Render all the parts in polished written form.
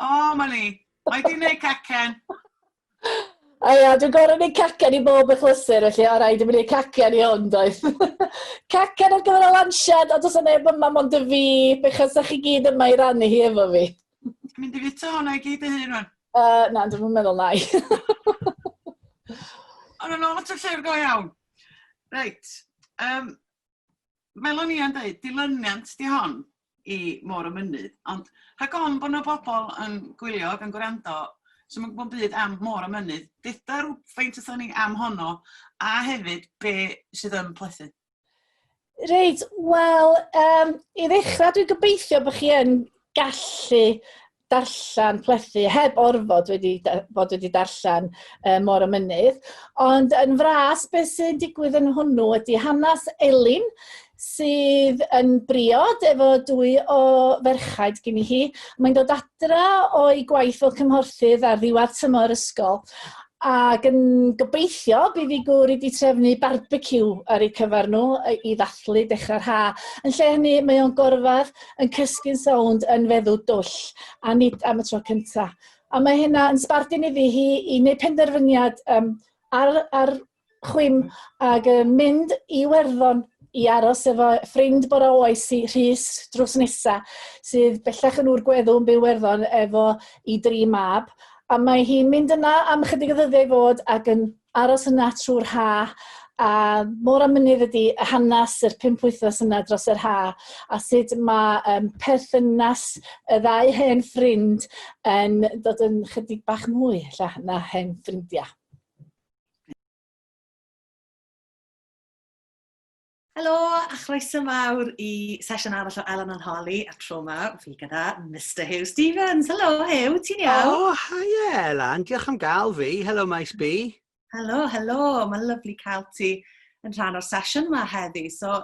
O, ma ni. Mae di wneud cacen. A ia, dwi'n gorau ni cacen i bob achlysur, felly o rhaid i mi wneud cacen i hwn, doedd. Cacen ar gyfer y lansiad, ond os yna neb yma mond y fi, bechos ydych chi gyd yma i rannu hi efo fi. Mynd i fito hwnna i gyd y hyn rwan. Na, dwi'n meddwl nai. Ond yn ôl at y llyfr go iawn. Reit. Melon i'n dweud, dilyniant di hon i Môr y Mynydd, ond rhag on bod yna bobl yn gwylio ac yn gwrando, sy'n mynd bod byd am Môr y Mynydd, deda rhywfaint ydyn ni am honno, a hefyd be sydd yn plethu. Reit, wel, i ddechrau dwi'n gobeithio bod chi yn gallu darllen plethu heb orfod bod wedi darllen Môr y Mynydd, ond yn fras beth sy'n digwydd yn hwnnw ydy hanes Elin, sydd yn briod efo 2 o ferchaid gen i hi. Mae'n dod adra o'i gwaith fel cymhorthydd ar ddiwedd tymor ysgol. Ac yn gobeithio bydd ei gŵr wedi trefnu barbecue ar eu cyfer nhw i ddathlu dechrau'r ha. Yn lle hynny, mae o'n gorfod yn cysgu'n sownd yn feddw dwll, a nid am y tro cyntaf. A mae hynna yn sbardun iddi hi i wneud penderfyniad ar chwim ac mynd i Werddon i aros efo ffrind bora oes i Rhys drws nesa, sydd bellach yn ŵr gweddw yn byw Werddon efo i 3 mab. A mae hi'n mynd yna am chydig o ddyddiau i fod ac yn aros yna trwy'r ha. A Môr y Mynydd ydy hanes yr 5 wythnos yna dros yr ha. A sut mae perthynas y 2 hen ffrind yn dod yn chydig bach mwy na hen ffrindiau. Helo, a chroeso mawr i sesiwn arall o Elen and Holly a tro mawr fi gyda Mr Hugh Stevens. Helo, Hugh, ti'n iawn? O, hi Elen, diolch am gael fi. Helo, Maes B. Helo, mae'n lyflu cael ti yn rhan o'r sesiwn yma heddi. So,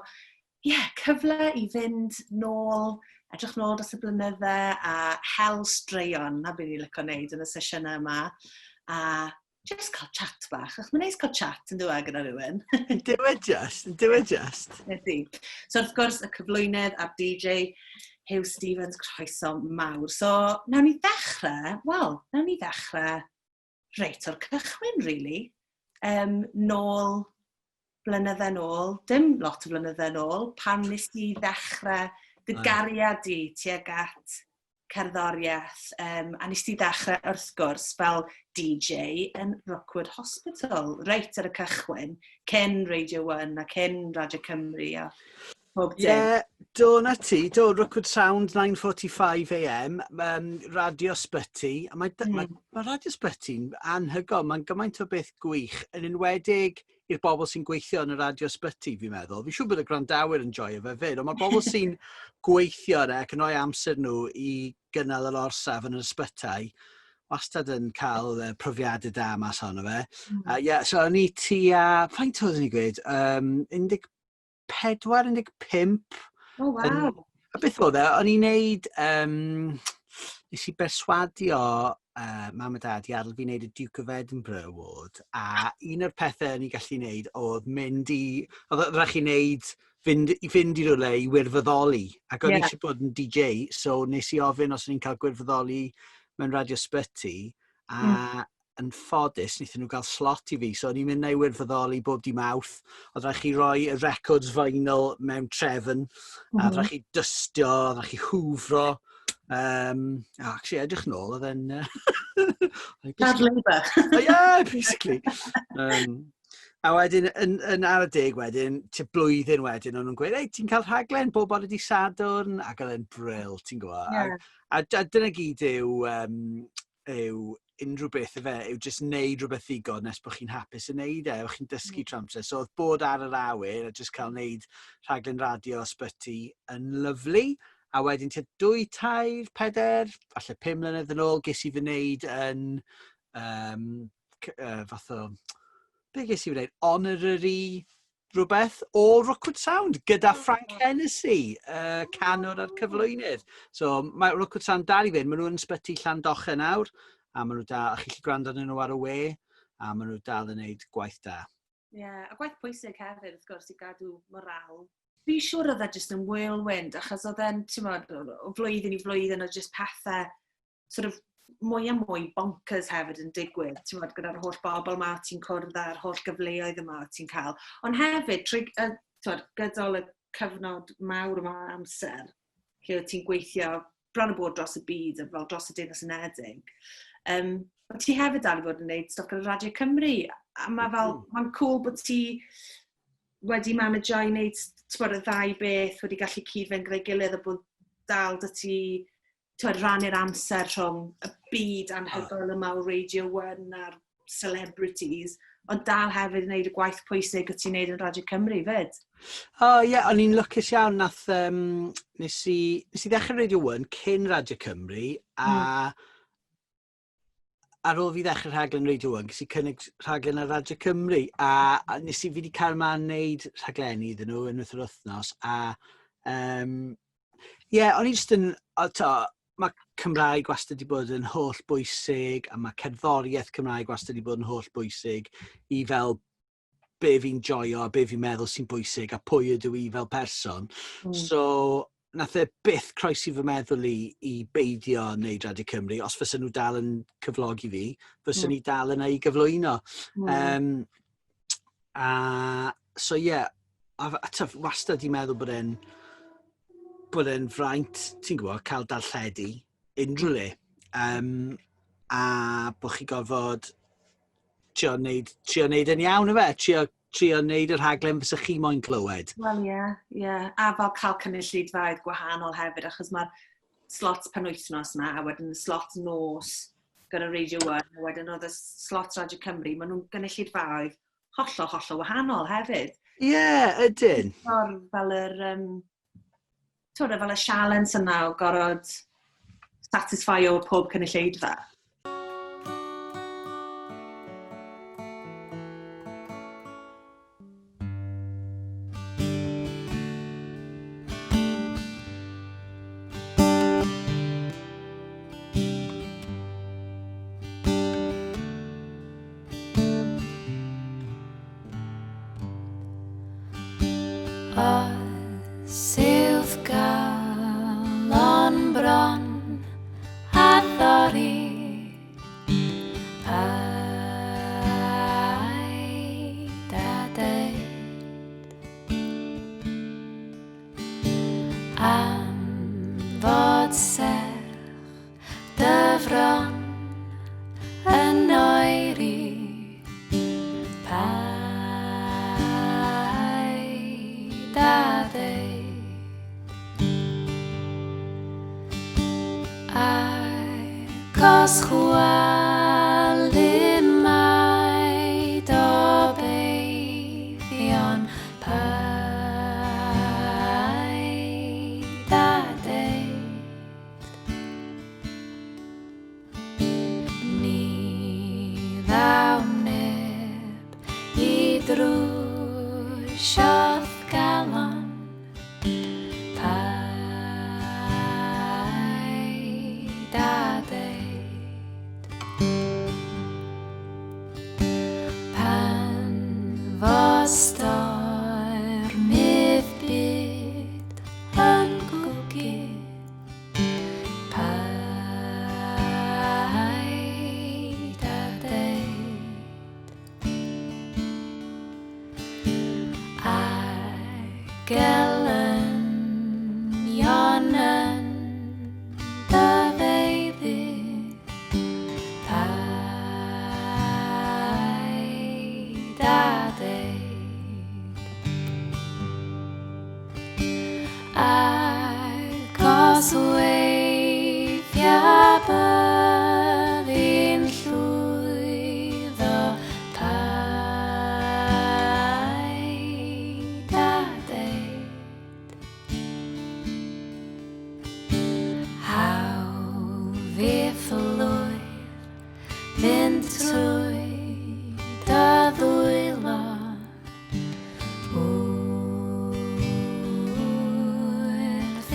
cyfle i fynd nôl, edrych nôl dros y blynyddau a hel straeon, na beth ni'n licio wneud yn y sesiwn yma. A just cael chat bach, achos mae'n neis cael chat yn dweud gyda rhywun. Do it just. Ydy. So wrth gwrs, y cyflwynydd a'r DJ, Hugh Stevens, croeso mawr. So, nawn ni ddechrau reit o'r cychwyn, really. Nôl, blynyddau nôl, dim lot o blynyddau nôl, pan nes i ddechrau dy gariad di tuag at cerddoriaeth, a nes ti ddechrau wrth gwrs fel DJ yn Rookwood Hospital, reit ar y cychwyn, cyn Radio 1 a cyn Radio Cymru a pob dim. Do na ti, Rookwood Sound 9:45 AM, Radio Sbyty, a mae Radio Sbyty'n anhygoel, mae'n gymaint o beth gwych, yn enwedig i'r bobl sy'n gweithio yn y Radio Sbyty, fi'n meddwl. Fi'n siŵr bod y gwrandawyr yn joio fe fyd, ond mae'r bobl sy'n gweithio ac yn rhoi amser nhw i gynnal yr orsaf yn y ysbytau, wastad yn cael profiadau da mas honno fe. So o'n i faint oedd ni gweud? 14, 15. Oh, wow. A beth oedd e? O'n i'n neud, nes i berswadio mam a dad i adael fi wneud y Duke of Edinburgh Award, a un o'r pethau o'n i'n gallu wneud oedd oedd rhaid chi wneud, fynd i rywle i wirfoddoli, ac o'n i eisiau bod yn DJ, so nes i ofyn os o'n i'n cael gwirfoddoli mewn Radio Sbyty, a yn ffodus, wnaethon nhw gael slot i fi, so o'n i'n mynd i wirfoddoli bob di Mawrth, oedd rhaid chi roi y records vinyl mewn trefn, a oedd rhaid chi dystio, oedd rhaid chi hwfro, actually, edrych nôl, oedd e'n... Dad labour. Basically. A wedyn, yn ar y deg wedyn, blwyddyn wedyn, o'n nhw'n gweud, ti'n cael rhaglen bob bore dydd Sadwrn, ac oedd e'n brill, ti'n gwybod. A dyna gyd yw unrhyw beth yw jyst wneud rhywbeth ddigon nes bod chi'n hapus yn wneud o'ch chi'n dysgu tramser. So oedd bod ar yr awyr a jyst cael wneud rhaglen radio Sbyty yn lyflu. A wedyn 2, 3, 4, falle 5 mlynedd yn ôl, ges i fy wneud yn fath o... Be ges i fy wneud? Honorary rhywbeth o Rookwood Sound gyda Frank Hennessy, canwr a'r cyflwynydd. So mae Rookwood Sound dal i fynd, maen nhw'n Sbyty Llandochen nawr, a maen nhw dal, a chi gallu gwrando arnyn nhw ar y we, a maen nhw dal yn gwneud gwaith da. A gwaith pwysig hefyd, wrth gwrs, i gadw moral. Fi'n siŵr oedd e jyst yn whirlwind, achos oedd e'n, o flwyddyn i flwyddyn, oedd jyst pethau sort of mwy a mwy bonkers hefyd yn digwydd, ti'n fod, gyda'r holl bobl yma ti'n cwrdd a'r holl gyfleoedd yma ti'n cael. Ond hefyd, gydol y cyfnod mawr yma amser, lle ti'n gweithio bron y bod dros y byd, fel dros y Deyrnas Unedig, ti hefyd dal i fod yn gwneud stwff gyda Radio Cymru. A mae'n cool bod ti wedi manajo i wneud y ddau beth, wedi gallu cyd-fynd gyda'i gilydd a bod dal dy ti rannu'r amser rhwng y byd anhygoel yma o Radio 1 a'r celebrities, ond dal hefyd yn gwneud y gwaith pwysig o ti'n gwneud yn Radio Cymru, fyd? Ie, o'n i'n lwcus iawn nes i ddechrau Radio 1 cyn Radio Cymru, a ar ôl fi ddechrau rhaglen Radio 1, ges i cynnig rhaglen ar Radio Cymru, a nes i fi wedi cael ma'n wneud rhaglenni iddyn nhw unwaith yr wythnos, a o'n i jyst yn, mae Cymraeg wastad wedi bod yn holl bwysig, a mae cerddoriaeth Cymraeg wastad wedi bod yn holl bwysig i fel be fi'n joio a be fi'n meddwl sy'n bwysig a pwy ydw i fel person. So, nath e byth croesi fy meddwl i beidio wneud Radio Cymru, os fysa nhw dal yn cyflogi fi, fysa ni dal yna i gyflwyno. Wastad i meddwl bod e'n fraint, ti'n gwybod, cael darlledu unrhyw le, a bod chi gorfod trio wneud yn iawn, trio wneud yr rhaglen fysa chi moyn clywed. Wel, ie. A fel cael cynulleidfaoedd gwahanol hefyd, achos mae'r slot penwythnos yma, a wedyn y slot nos gyda Radio 1, a wedyn oedd y slot Radio Cymru, maen nhw'n cynulleidfaoedd hollol wahanol hefyd. Ie, ydyn. Fel y sialens yna o gorfod satisfio pob cynulleidfa.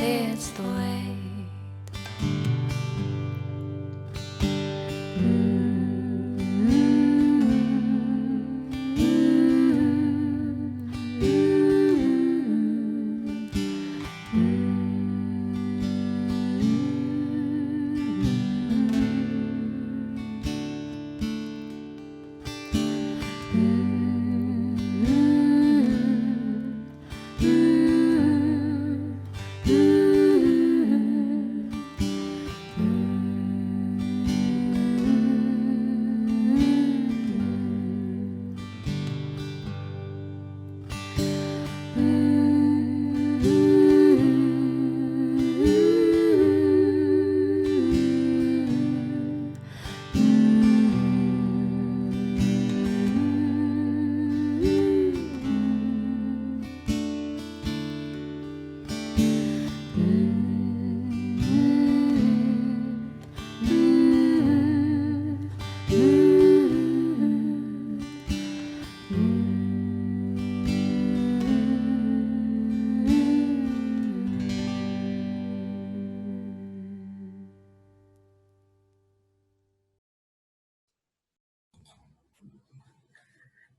It's the way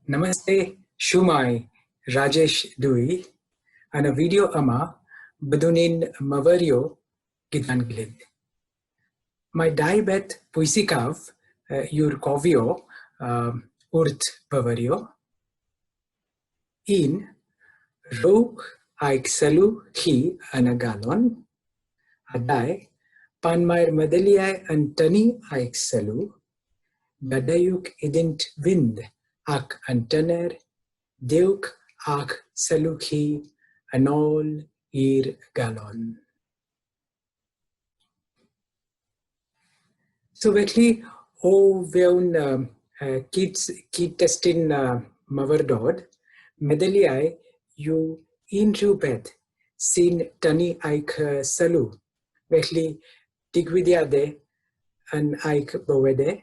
Namaste, Shumai, Rajesh Dui, and a video ama Badunin Mavario Gitangilid. My diabet puisikav, Yurkovio, Urt Bavario, in Rook Aixalu Hi Anagalon, Adai, Panmair Madeliai Antani Aixalu, Gadayuk idint wind ak antaner, Deuk ak saluki anol ir galon. So actually, veun kit testin maverdod, medeliai you intrupet sin tani aik salu. Actually, digvidiade an aik bowede,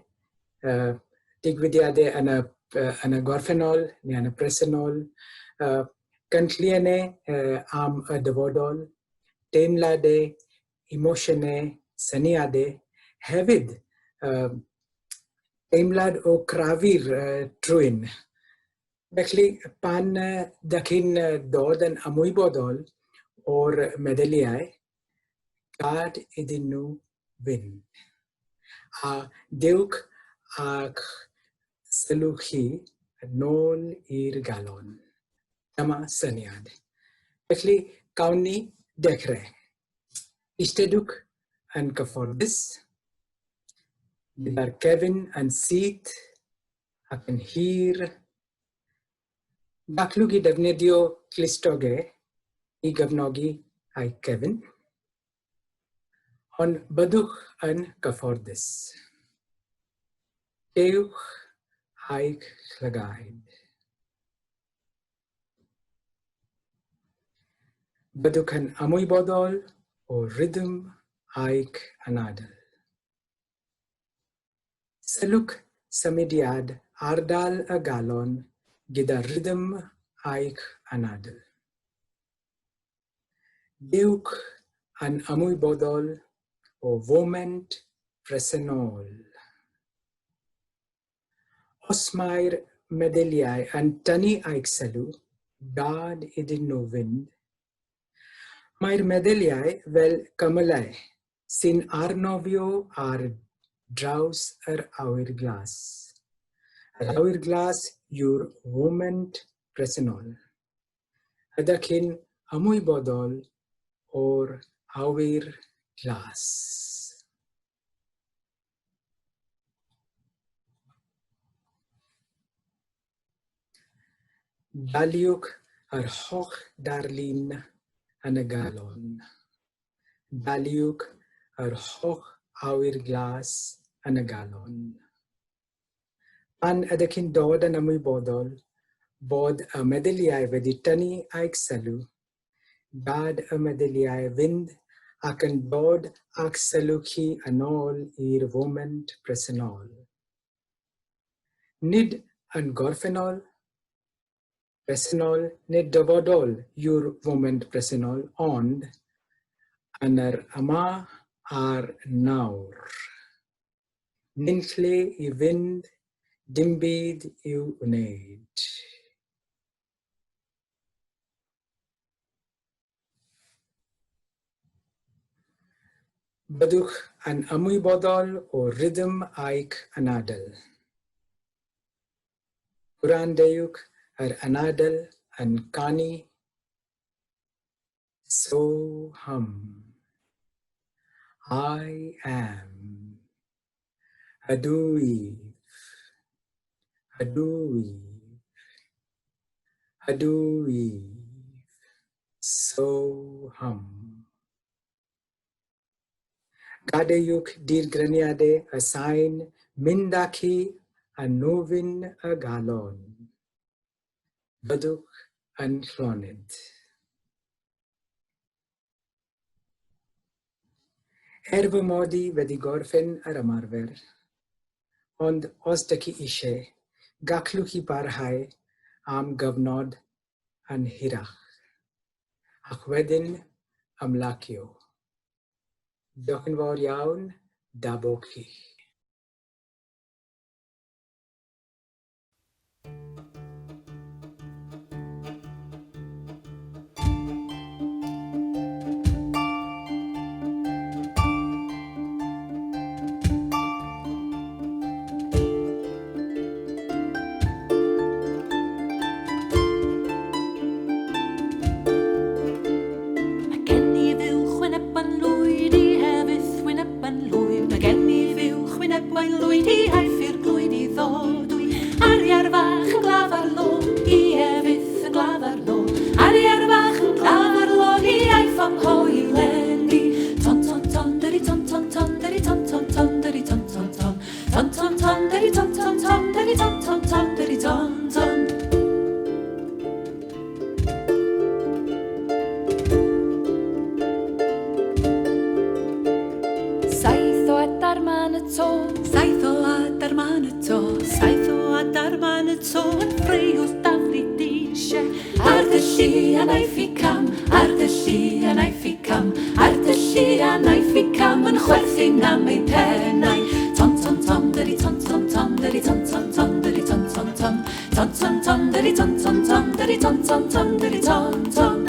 digvidiade ana gorffennol, ni ana pressenol, Kantliane am devodol, teimlade, emotione, saniade, hefyd, teimlad o cravir trwyn. Felly, pan da chi'n dod yn ymwybodol o'r meddyliau, gad iddyn nhw fynd. A dewch ac sylw chi nôl i'r galon. Dyma syniad. Felly, gawn ni dechrau. Eistedwch yn gyfforddus, gyda'r cefn yn syth ac yn hir. Gallwch chi defnyddio clustogau i gefnogi a'i cefn, ond byddwch yn gyfforddus. Dewch a'ch llygaid. Byddwch yn ymwybodol o rhythm a'ch anadl. Sylwch symudiad ardal y galon gyda rhythm a'ch anadl. Dewch yn ymwybodol o foment presennol. Os mae'r meddyliau yn tynnu eich sylw, gad iddyn nhw fynd. Mae'r meddyliau fel cymylau sy'n arnofio ar draws yr awyr glas. Yr awyr glas yw'r foment presennol. Ydych chi'n ymwybodol o'r awyr glas. Daliwch yr holl darlun yn y galon. Daliwch yr holl awyr glas yn y galon. Pan ydych chi'n dod yn ymwybodol bod y meddyliau wedi tynnu eich sylw, gad y meddyliau fynd ac yn dod a'ch sylw chi yn ôl i'r foment presennol. Nid yn gorffennol, presennol neu dyfodol yw'r foment presennol, ond yn yr yma a'r nawr. Nid lle i fynd, dim byd i'w wneud. Byddwch yn ymwybodol o rhythm a'ch anadl. Gwrandewch yr anadl yn canu. So hum. I am. Ydw i. Ydw i. Ydw i. So hum. Gadewch dirgryniadau y sain mynd â chi a nofyn y galon. Byddwch yn llonydd. Fy mod i wedi gorffen yr ymarfer, ond os ydych chi eisiau, gallwch chi barhau am gyfnod yn hirach, ac wedyn ymlacio. Diolch yn fawr iawn, dabwch chi. wain lwyd I aiffi'r glwyd I ddod wy. Ariar fach yn glaf ar lôn, I efydd yn glaf ar lôn. Ariar fach yn glaf ar lôn, I aif am hoi lenni. Ton ton ton, dyri ton ton ton, dyri ton ton ton, dyri ton ton ton. Ton ton ton, dyri ton ton ton, dyri ton ton ton, dyri ton ton. Saith o adar man y to, saith o adar man y to, saith o adar man y to, yn ffreu wrth daflu disio. Ar dy lli a naif I cam, ar dy lli a naif I cam, ar dy lli a naif I cam, yn chwerthin am ei pennau. Ton ton ton, dyri ton ton ton, dyri ton ton ton, dyri ton ton ton. Ton ton ton, dyri ton ton ton, dyri ton ton ton, dyri ton ton.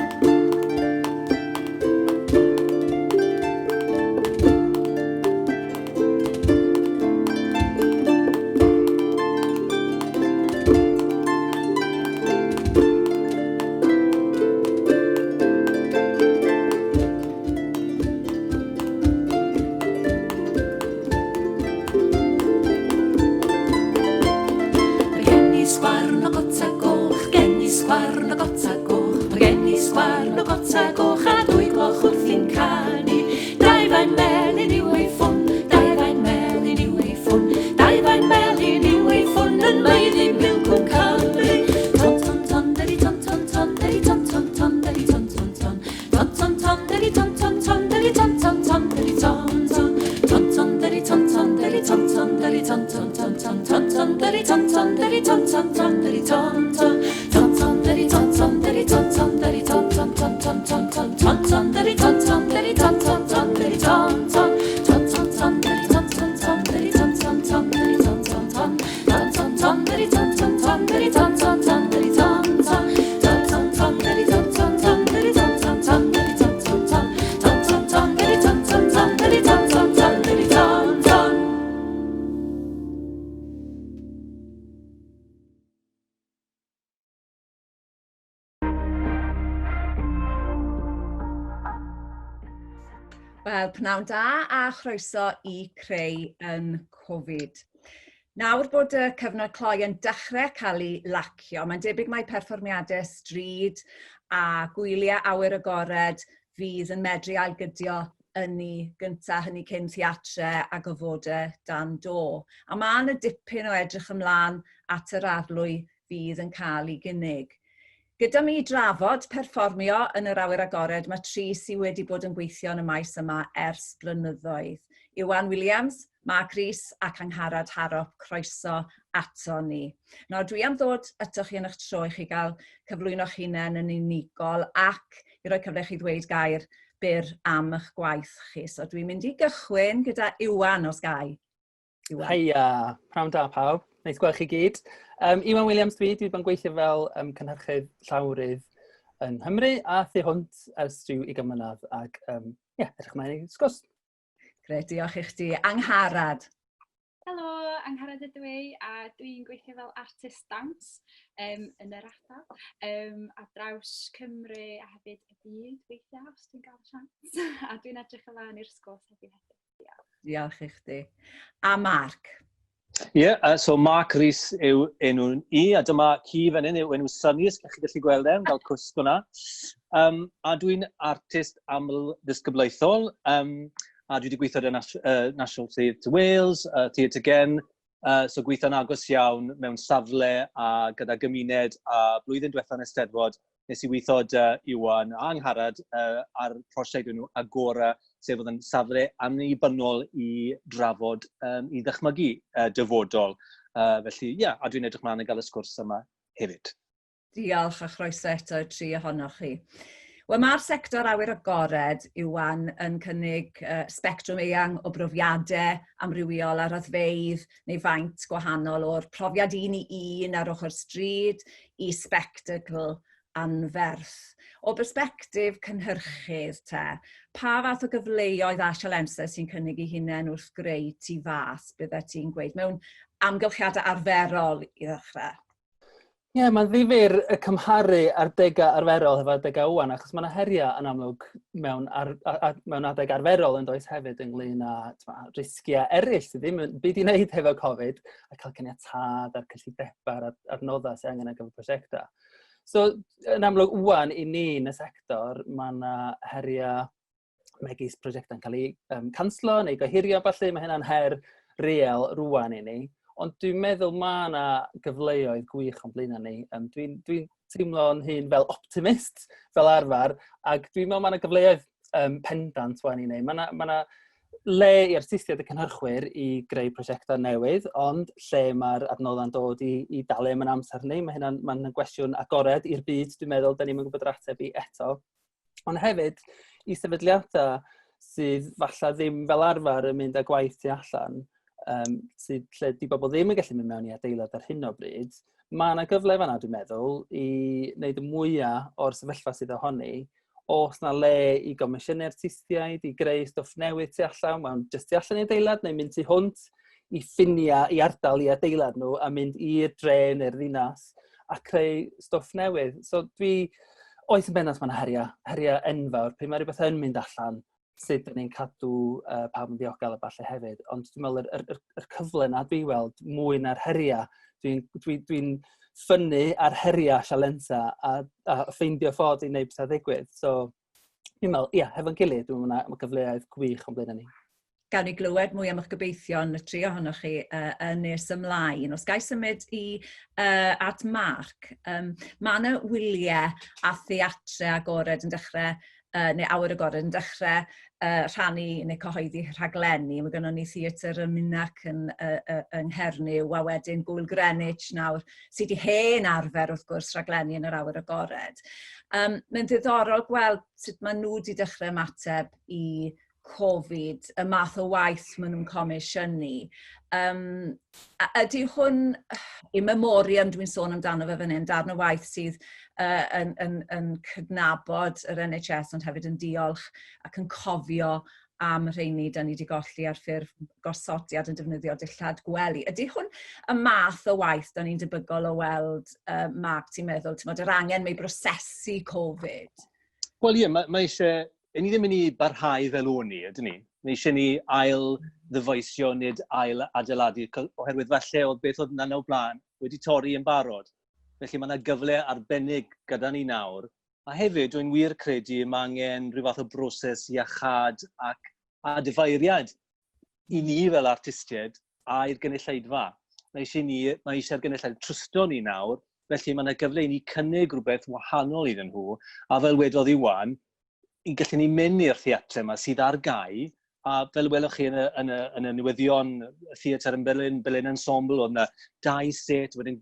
Wel, pnawn da a chroeso I creu yn Covid. Nawr bod y cyfnod cloi yn dechrau cael ei lacio, mae'n debyg mae perfformiadau stryd a gwyliau awyr agored fydd yn medru ailgydio yn ni gyntaf hynny cyn theatre a gofodau dan do. A mae yna dipyn o edrych ymlaen at yr arlwy fydd yn cael ei gynnig. Gyda mi drafod perfformio yn yr awyr agored, mae tri sydd wedi bod yn gweithio yn y maes yma ers blynyddoedd. Iwan Williams, Mark Rhys ac Angharad Harop, croeso ato ni. Nawr, dwi am ddod atoch chi yn eich tro I chi gael cyflwyno'ch hunain yn unigol ac I roi cyfle chi ddweud gair byr am eich gwaith chi. So dwi'n mynd I gychwyn gyda Iwan os gai. Heia, pnawn da pawb. Neis gweld chi gyd. Iwan Williams dwi bod yn gweithio fel cynhyrchydd llawrydd yn Nghymru a thu hwnt ers rhyw 20 mlynedd ac edrych ymlaen I sgwrs. Gret, diolch I chdi. Angharad. Helo, Angharad ydw I a dwi'n gweithio fel artist dance yn yr ardal a draws Cymru a hefyd y byd weithio os dwi'n cael sians a dwi'n edrych ymlaen i'r sgwrs hefyd. Diolch I chdi. A Mark. So Mark Rhys yw enw I, a dyma ci fan hyn yw enw Sunny, os chi gallu gweld e'n fel cwsg hwnna. A dwi'n artist aml ddisgyblaethol, a dwi wedi gweithio yn National Theatre Wales, Theatre Gen, so gweithio'n agos iawn mewn safle a gyda gymuned a blwyddyn diwethaf yn Eisteddfod, nes I weithio Iwan a Angharad ar prosiect nhw Agora, sef oedd yn safle annibynnol I drafod I ddychmygu dyfodol. Felly, a dwi'n edrych mlaen I gael y sgwrs yma hefyd. Diolch a chroeso eto I tri ohonoch chi. Wel, mae'r sector awyr agored Iwan yn cynnig spectrwm eang o brofiadau amrywiol a raddfeidd neu faint gwahanol o'r profiad un I un ar ochr stryd I spectacle anferth. O bersbectif cynhyrchydd te, pa fath o gyfleoedd a sialenser sy'n cynnig I hunain wrth greu tu fas, bydde ti'n gweud, mewn amgylchiadau arferol I ddechrau? Ie, mae'n ddifyr y cymharu adegau arferol hefo adegau wan, achos mae yna heriau yn amlwg mewn adeg arferol yn does hefyd ynglyn â risgiau eraill sydd ddim yn byd i wneud hefo Covid, a cael caniatad a'r cyllidebau a'r adnoddau sydd angen ar gyfer prosiectau. So, yn amlwg wan i ni yn y sector, mae yna heriau megis prosiectau'n cael ei canslo neu gohirio falle, mae hynna'n her real rwan i ni. Ond dwi'n meddwl mae yna gyfleoedd gwych o'n blaenau ni. Dwi'n teimlo'n hun fel optimist, fel arfer, ac dwi'n meddwl mae yna gyfleoedd pendant wan i ni. Mae yna le i artistiaid y cynhyrchwyr i greu prosiectau newydd, ond lle mae'r adnoddau'n dod i dalu am yn amser ni. Mae'n gwestiwn agored i'r byd, dwi'n meddwl, da ni'n gwybod yr ateb i eto. Ond hefyd, i sefydliadau sydd falle ddim fel arfer yn mynd â gwaith tu allan, lle di bobl ddim yn gallu mynd mewn i adeilad ar hyn o bryd, mae yna gyfle fan'na, dwi'n meddwl, i wneud y mwyaf o'r sefyllfa sydd ohoni, os yna le i gomisiynu artistiaid, i greu stwff newydd tu allan, mewn jyst tu allan i adeilad, neu mynd tu hwnt i ffinia, i ardal, i adeilad nhw, a mynd i'r dre neu'r ddinas, a creu stwff newydd. So oes yn bennaf mae yna heriau enfawr, pe mae rhywbeth yn mynd allan, sut ni'n cadw pawb yn ddiogel a falle hefyd. Ond dwi'n meddwl yr cyfle na dwi'n weld mwy na'r heriau. Dwi'n ffynnu ar heriau sialenta a ffeindio ffordd i wneud bethau ddigwydd. So, dwi'n meddwl, hefo'n gilydd, dwi'n meddwl mae gyfleoedd gwych o'n blaen ni. Gawn ni glywed mwy am eich gobeithio'n y tri ohonoch chi nes ymlaen. Os gai symud at Marc, mae yna wyliau a theatre agored yn dechrau, neu awyr agored yn dechrau rhannu neu cyhoeddi rhaglenni. Mae gennym ni theatr y Minac yn Nghernyw, a wedyn Gwyl Greenwich nawr, sydd wedi hen arfer wrth gwrs rhaglenni yn yr awyr agored. Mae'n ddiddorol gweld sut maen nhw wedi dechrau ymateb i Covid, y math o waith maen nhw'n comisiynu. Ydy hwn, in memoriam dwi'n sôn amdano fe fan hyn, darn o waith sydd yn cydnabod yr NHS, ond hefyd yn diolch ac yn cofio am rheini da ni wedi golli ar ffurf gosodiad yn defnyddio dillad gwely. Ydy hwn y math o waith da ni'n debygol o weld, Marc, ti'n meddwl, yr angen mewn brosesu Covid? Wel, mae eisiau... ni ddim yn mynd i barhau fel o'n ni, ydyn ni. Mae eisiau ni ail ddyfoesio nid ail adeiladu, oherwydd falle oedd beth oedd yna o blaen wedi torri yn barod. Felly mae yna gyfle arbennig gyda ni nawr. A hefyd, dwi'n wir credu mae angen rhyw fath o broses iachad a dyfeiriad i ni fel artistiaid a'r gynulleidfa. Mae eisiau'r gynulleidfa trwsto ni nawr, felly mae yna gyfle i ni cynnig rhywbeth wahanol iddyn nhw, a fel wedodd Iwan, i gallu ni mynd i'r theatre yma sydd ar gau, a fel welwch chi yn y newyddion, y theatr yn Berlin Ensemble, oedd yna 2 set, wedyn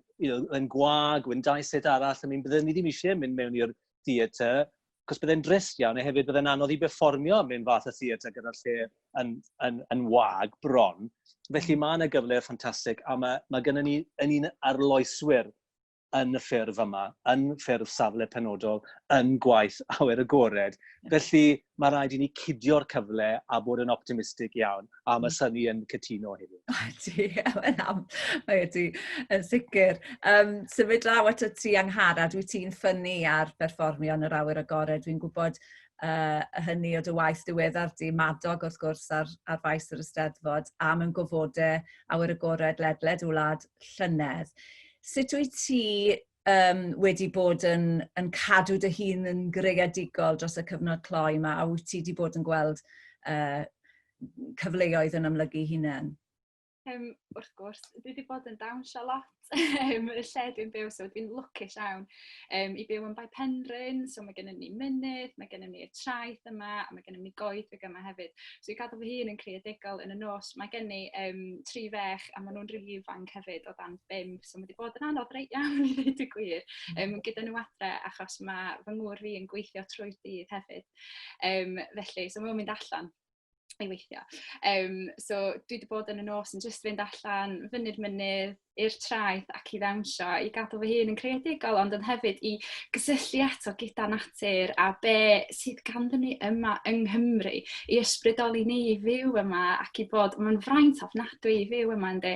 gwag, wedyn 2 set arall, byddwn ni ddim eisiau mynd mewn i'r theatr, cos byddai'n drist iawn, a hefyd byddai'n anodd i berfformio mewn fath o theatr gyda'r lle yn wag, bron. Felly mae yna gyfle ffantastig, a mae gennym ni yn un arloeswyr yn y ffurf yma, yn ffurf safle penodol, yn gwaith awyr agored. Felly mae rhaid i ni cudio'r cyfle a bod yn optimistig iawn, a mae syni yn cytuno hefyd. Ydy, yn sicr. Symud law at y ti Angharad, wyt ti'n ffynnu ar berfformio yn yr awyr agored. Dwi'n gwybod hynny o dy waith diweddar di, Madog wrth gwrs ar faes yr Eisteddfod, a mewn gofodau awyr agored ledled wlad llynedd. Sut wyt ti wedi bod yn cadw dy hun yn greadigol dros y cyfnod cloi yma, a wyt ti wedi bod yn gweld cyfleoedd yn amlygu hunain? Wrth gwrs, dwi wedi bod yn dawnsio lot y lle dwi'n byw, so dwi'n lwcus iawn i byw yn Bai Penrhyn, so mae gennym ni mynydd, mae gennym ni y traeth yma, a mae gennym ni goedwig yma hefyd. So i gadw fy hun yn creadigol yn y nos, mae gen i 3 fech, a maen nhw'n rili ifanc hefyd o dan 5, so mae wedi bod yn anodd reit iawn i ddweud y gwir, gyda nhw adre, achos mae fy ngŵr fi yn gweithio trwy'r dydd hefyd. Felly, so mae'n mynd allan i weithio. So dwi wedi bod yn y nos yn just fynd allan, fyny'r mynydd, i'r traeth ac i ddawnsio, i gadw fy hun yn creadigol, ond yn hefyd i gysylltu eto gyda natur a be sydd ganddyn ni yma yng Nghymru, i ysbrydoli ni i fyw yma ac i bod, mae'n fraint ofnadwy i fyw yma yndi.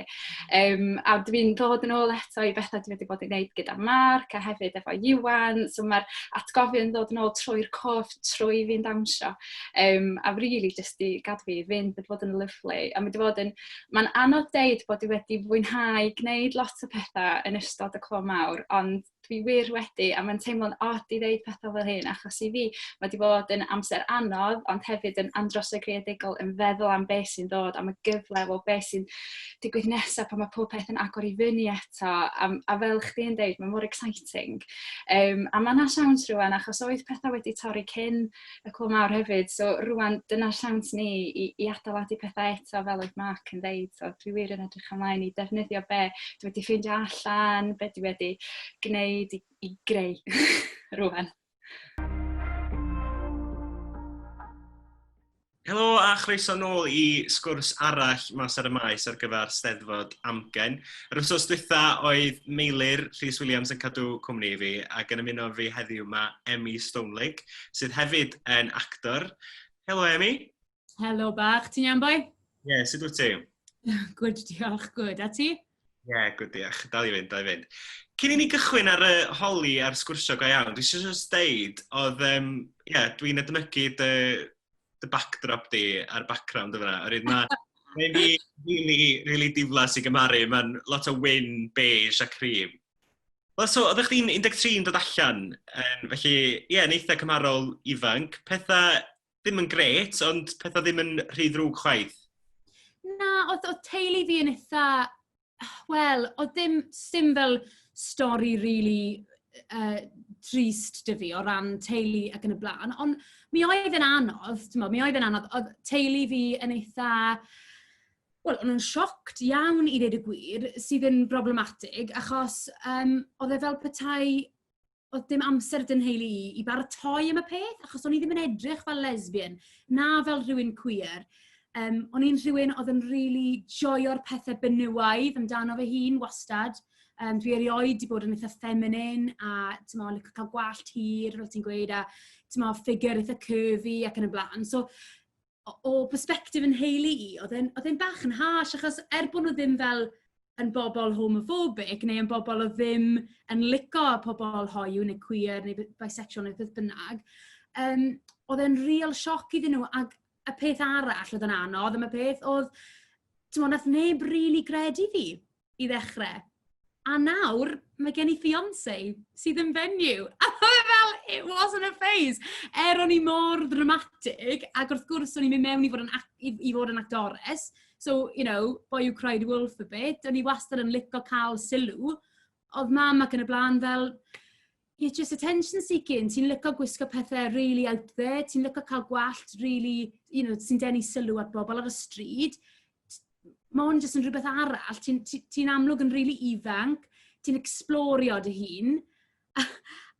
A dwi'n dod yn ôl eto i bethau dwi wedi bod i wneud gyda Marc a hefyd efo Iwan, so mae'r atgofion dod yn ôl trwy'r corff, trwy fi'n dawnsio, a really jyst i gadw fi i fynd, wedi bod yn lyflu, a mae'n anodd deud bod i wedi fwynhau gwneud lot o pethau yn ystod y clo mawr, ond dwi wir wedi, a mae'n teimlo'n od i ddeud pethau fel hyn, achos i fi, mae wedi bod yn amser anodd, ond hefyd yn andros o creadigol, yn feddwl am beth sy'n dod, am y gyfle o beth sy'n digwydd nesaf pan mae pob peth yn agor i fyny eto, a fel chdi yn deud, mae'n mor exciting. A mae yna siawns rwan, achos oedd pethau wedi torri cyn y clo mawr hefyd, so rwan dyna'r siawns ni i adeiladu pethau eto, fel oedd Marc yn deud, so dwi wir yn edrych ymlaen i defnyddio be dwi wedi ffeindio allan, be dwi wedi gwneud i greu rwan. Helo a chroeso nôl i sgwrs arall mas ar y maes ar gyfer Steddfod Amgen. Yr wsos dwytha oedd Meilir Rhys Williams yn cadw cwmni i fi ac yn ymuno fi heddiw mae Emmy Stonelig sydd hefyd yn actor. Helo Emmy. Helo bach, ti'n iawn boi? Ie, sut wyt ti? Good, diolch, good. A ti? Ie, good diolch. Dal i fynd. Cyn i ni gychwyn ar y holi a'r sgwrsio go iawn, dwi eisiau just deud, oedd, dwi'n edmygu dy backdrop di a'r background o fyna. Oherwydd mae'n really diflas i gymaru, mae'n lot o wyn, beige a cream. Wel, so, oeddech chdi'n 13 yn dod allan, felly, neitha cymharol ifanc, pethau ddim yn gret, ond pethau ddim yn rhy ddrwg chwaith. Na, oedd teulu fi yn eitha, wel, oedd ddim fel stori really trist dy fi o ran teulu ac yn y blaen, ond mi oedd yn anodd, oedd teulu fi yn eitha, wel, o'n nhw'n sioct iawn i ddweud y gwir, sydd yn problematig, achos oedd e fel petai, oedd dim amser dyn nheulu i baratoi am y peth, achos o'n i ddim yn edrych fel lesbian, na fel rhywun queer. O'n i'n rhywun oedd yn really joio'r pethau benywaidd amdano fy hun wastad. Dwi erioed i bod yn eitha feminine a licio cael gwallt hir, fel ti'n gweud, a ffigur eitha curvy ac yn y blaen. So, o perspektif yn heili i, oedd e'n bach yn harsh, achos bod nhw ddim fel yn bobl homophobic, neu yn bobl o ddim yn licio pobl hoiw, neu queer, neu bisexual, neu beth bynnag, oedd e'n real sioc iddyn nhw, ac y peth arall oedd yn anodd am y peth oedd, nath neb really gredu fi i ddechrau. A nawr, mae gen i fiancé sydd yn fenyw. A fel, it wasn't a phase. O'n i mor dramatig, ac wrth gwrs o'n i'n mynd mewn i fod yn actores. So, boy who cried wolf a bit. O'n i wastad yn licio cael sylw. Oedd mam ac yn y blaen fel, you're just attention seeking. Ti'n licio gwisgo pethau really out there. Ti'n licio cael gwallt really, sy'n denu sylw at bobl ar y stryd. Mae hwn jyst yn rhywbeth arall, ti'n amlwg yn rili ifanc, ti'n explorio dy hun,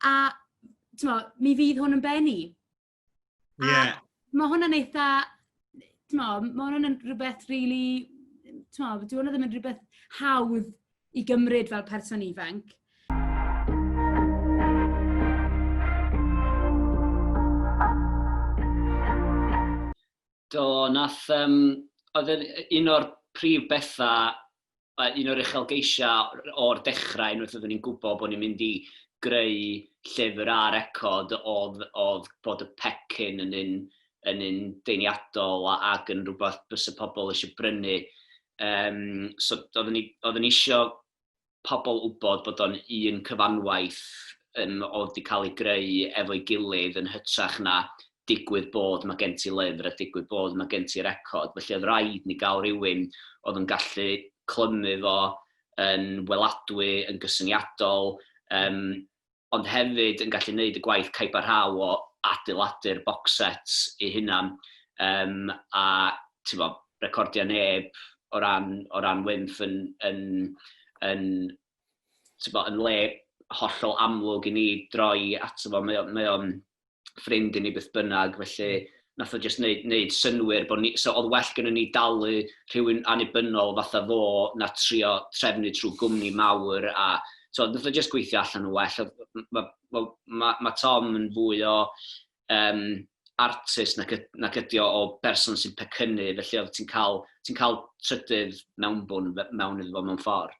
a mi fydd hwn yn benni. Yeah. Mae hwn yn eitha, mae hwn yn rhywbeth rili, dwi hwn ddim yn rhywbeth hawdd i gymryd fel person ifanc. Do, oedd un o'r prif bethau, un o'r uchelgeisiau o'r dechrau, unwaith oeddwn ni'n gwybod bod ni'n mynd i greu llyfr a record oedd bod y pecyn yn un deiniadol ac yn rhywbeth bys y pobl eisiau brynu. So oeddwn ni eisiau pobl wybod bod o'n un cyfanwaith oedd wedi cael ei greu efo'i gilydd yn hytrach na digwydd bod mae gen ti lyfr a digwydd bod mae gen ti record. Felly oedd rhaid ni gael rhywun oedd yn gallu clymu fo yn weladwy, yn gysyniadol, ond hefyd yn gallu gwneud y gwaith caib a rhaw o adeiladu'r box sets i hunan. A recordio neb o ran wynff yn le hollol amlwg i ni droi ato fo. Mae o'n ffrind i ni beth bynnag, felly nath o just neud synwyr, so oedd well gyda ni dalu rhywun annibynnol fatha fo na trio trefnu trwy gwmni mawr, a so nath o just gweithio allan yn well. Mae Tom yn fwy o artist nac ydi o berson sy'n pecynnu, felly oedd ti'n cael trydydd mewnbwn mewn iddo fo mewn ffordd.